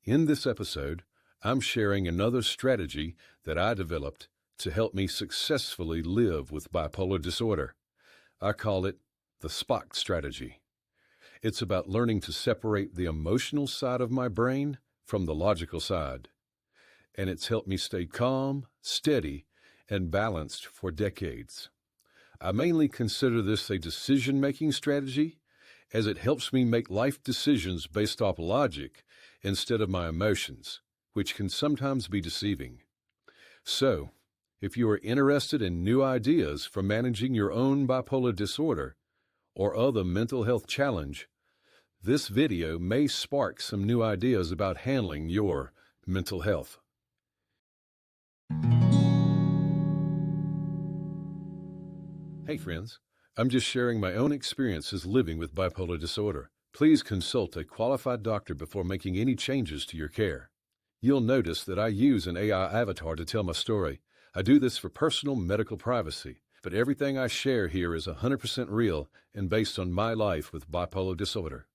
In this episode, I'm sharing another strategy that I developed to help me successfully live with bipolar disorder. I call it the Spock Strategy. It's about learning to separate the emotional side of my brain from the logical side. And it's helped me stay calm, steady, and balanced for decades. I mainly consider this a decision-making strategy, as it helps me make life decisions based off logic instead of my emotions, which can sometimes be deceiving. So, if you are interested in new ideas for managing your own bipolar disorder or other mental health challenge, this video may spark some new ideas about handling your mental health. Hey friends, I'm just sharing my own experiences living with bipolar disorder. Please consult a qualified doctor before making any changes to your care. You'll notice that I use an AI avatar to tell my story. I do this for personal medical privacy, but everything I share here is 100% real and based on my life with bipolar disorder.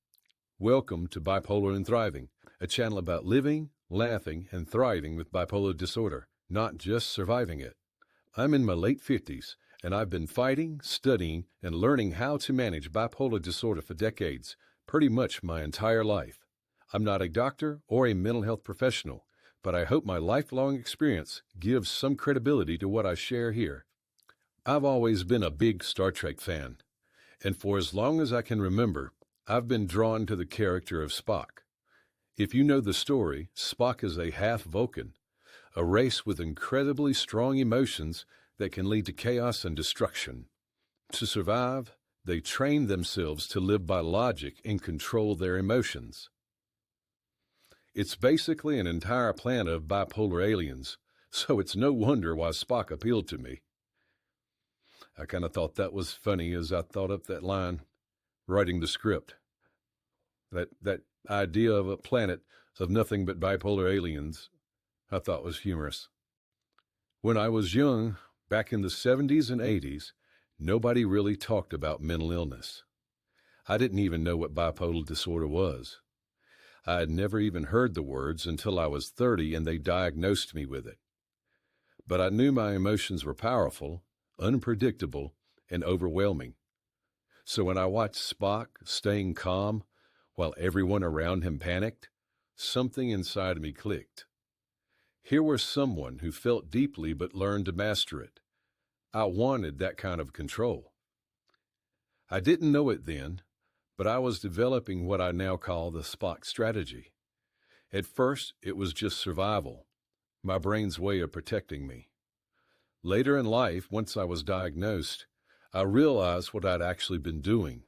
Welcome to Bipolar Thriving, a channel about living, laughing, and thriving with bipolar disorder, not just surviving it. I'm in my late 50s, and I've been fighting, studying, and learning how to manage bipolar disorder for decades, pretty much my entire life. I'm not a doctor or a mental health professional, but I hope my lifelong experience gives some credibility to what I share here. I've always been a big Star Trek fan, and for as long as I can remember, I've been drawn to the character of Spock. If you know the story, Spock is a half Vulcan, a race with incredibly strong emotions that can lead to chaos and destruction. To survive, they train themselves to live by logic and control their emotions. It's basically an entire planet of bipolar aliens, so it's no wonder why Spock appealed to me. I kind of thought that was funny as I thought up that line writing the script. That idea of a planet of nothing but bipolar aliens I thought was humorous. When I was young, back in the 70s and 80s, nobody really talked about mental illness. I didn't even know what bipolar disorder was. I had never even heard the words until I was 30 and they diagnosed me with it. But I knew my emotions were powerful, unpredictable, and overwhelming. So when I watched Spock staying calm while everyone around him panicked, something inside me clicked. Here was someone who felt deeply but learned to master it. I wanted that kind of control. I didn't know it then, but I was developing what I now call the Spock Strategy. At first, it was just survival, my brain's way of protecting me. Later in life, once I was diagnosed, I realized what I'd actually been doing.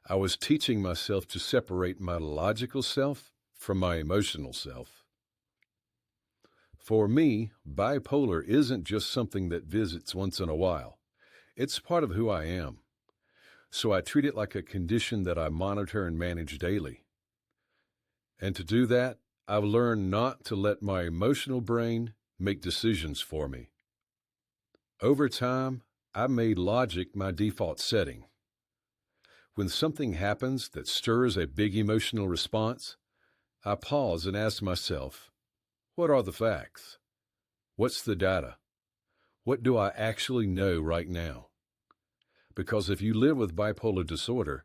I was teaching myself to separate my logical self from my emotional self. For me, bipolar isn't just something that visits once in a while. It's part of who I am. So I treat it like a condition that I monitor and manage daily. And to do that, I've learned not to let my emotional brain make decisions for me. Over time, I made logic my default setting. When something happens that stirs a big emotional response, I pause and ask myself, what are the facts? What's the data? What do I actually know right now? Because if you live with bipolar disorder,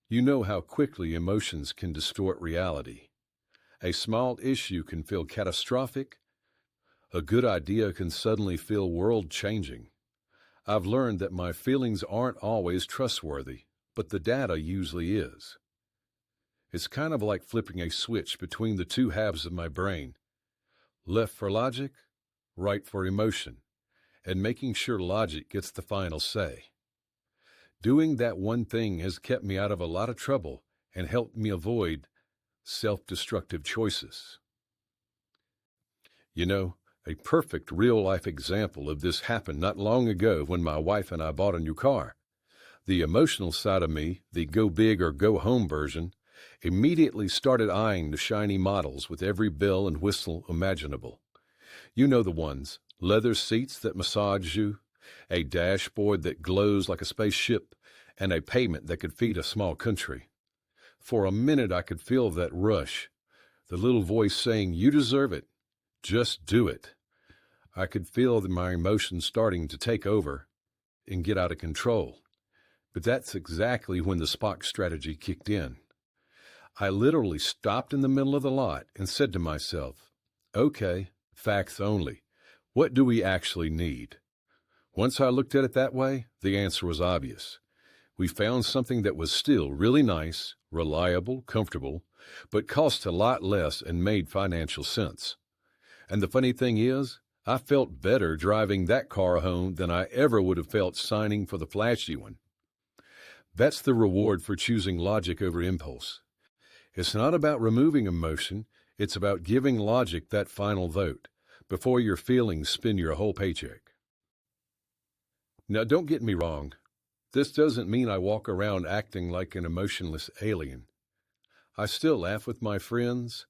you know how quickly emotions can distort reality. A small issue can feel catastrophic. A good idea can suddenly feel world-changing. I've learned that my feelings aren't always trustworthy, but the data usually is. It's kind of like flipping a switch between the two halves of my brain. Left for logic, right for emotion, and making sure logic gets the final say. Doing that one thing has kept me out of a lot of trouble and helped me avoid self-destructive choices. You know, a perfect real-life example of this happened not long ago when my wife and I bought a new car. The emotional side of me, the go big or go home version, immediately started eyeing the shiny models with every bell and whistle imaginable. You know the ones, leather seats that massage you, a dashboard that glows like a spaceship, and a pavement that could feed a small country. For a minute I could feel that rush, The little voice saying, "You deserve it. Just do it." I could feel my emotions starting to take over and get out of control. But that's exactly when the Spock strategy kicked in. I literally stopped in the middle of the lot and said to myself, "Okay, facts only. What do we actually need?" Once I looked at it that way, the answer was obvious. We found something that was still really nice, reliable, comfortable, but cost a lot less and made financial sense. And the funny thing is, I felt better driving that car home than I ever would have felt signing for the flashy one. That's the reward for choosing logic over impulse. It's not about removing emotion, it's about giving logic that final vote before your feelings spin your whole paycheck. Now, don't get me wrong. This doesn't mean I walk around acting like an emotionless alien. I still laugh with my friends,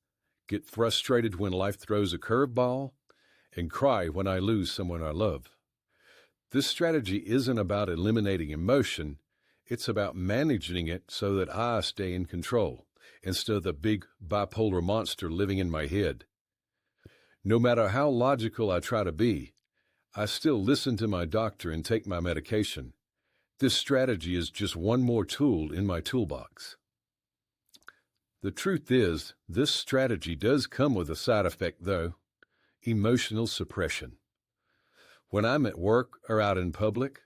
get frustrated when life throws a curveball, and cry when I lose someone I love. This strategy isn't about eliminating emotion, it's about managing it so that I stay in control, instead of the big bipolar monster living in my head. No matter how logical I try to be, I still listen to my doctor and take my medication. This strategy is just one more tool in my toolbox. The truth is, this strategy does come with a side effect, though: emotional suppression. When I'm at work or out in public,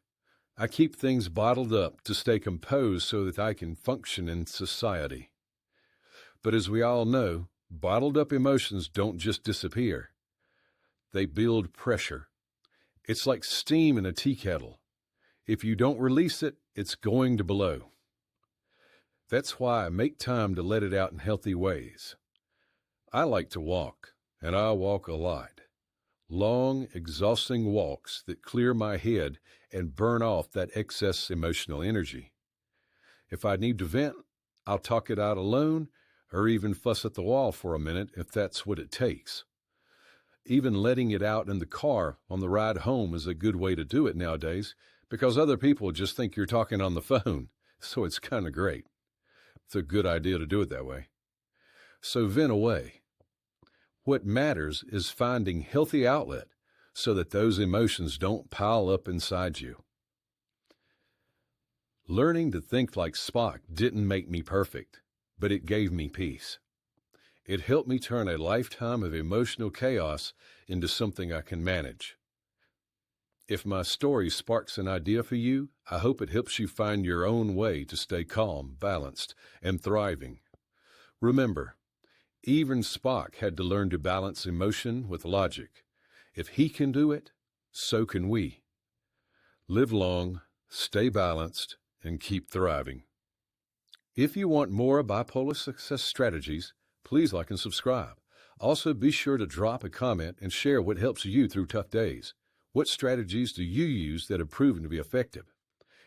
I keep things bottled up to stay composed so that I can function in society. But as we all know, bottled up emotions don't just disappear. They build pressure. It's like steam in a tea kettle. If you don't release it, it's going to blow. That's why I make time to let it out in healthy ways. I like to walk, and I walk a lot. Long, exhausting walks that clear my head and burn off that excess emotional energy. If I need to vent, I'll talk it out alone or even fuss at the wall for a minute if that's what it takes. Even letting it out in the car on the ride home is a good way to do it nowadays, because other people just think you're talking on the phone, so it's kind of great. It's a good idea to do it that way. So vent away. What matters is finding healthy outlet so that those emotions don't pile up inside you. Learning to think like Spock didn't make me perfect, but it gave me peace. It helped me turn a lifetime of emotional chaos into something I can manage. If my story sparks an idea for you, I hope it helps you find your own way to stay calm, balanced, and thriving. Remember, even Spock had to learn to balance emotion with logic. If he can do it, so can we. Live long, stay balanced, and keep thriving. If you want more bipolar success strategies, please like and subscribe. Also, be sure to drop a comment and share what helps you through tough days. What strategies do you use that have proven to be effective?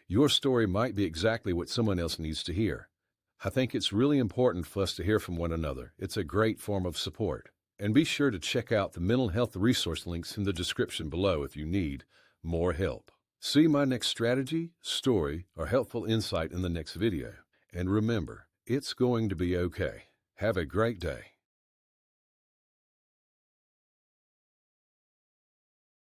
Your story might be exactly what someone else needs to hear. I think it's really important for us to hear from one another. It's a great form of support. And be sure to check out the mental health resource links in the description below if you need more help. See my next strategy, story, or helpful insight in the next video. And remember, it's going to be okay. Have a great day.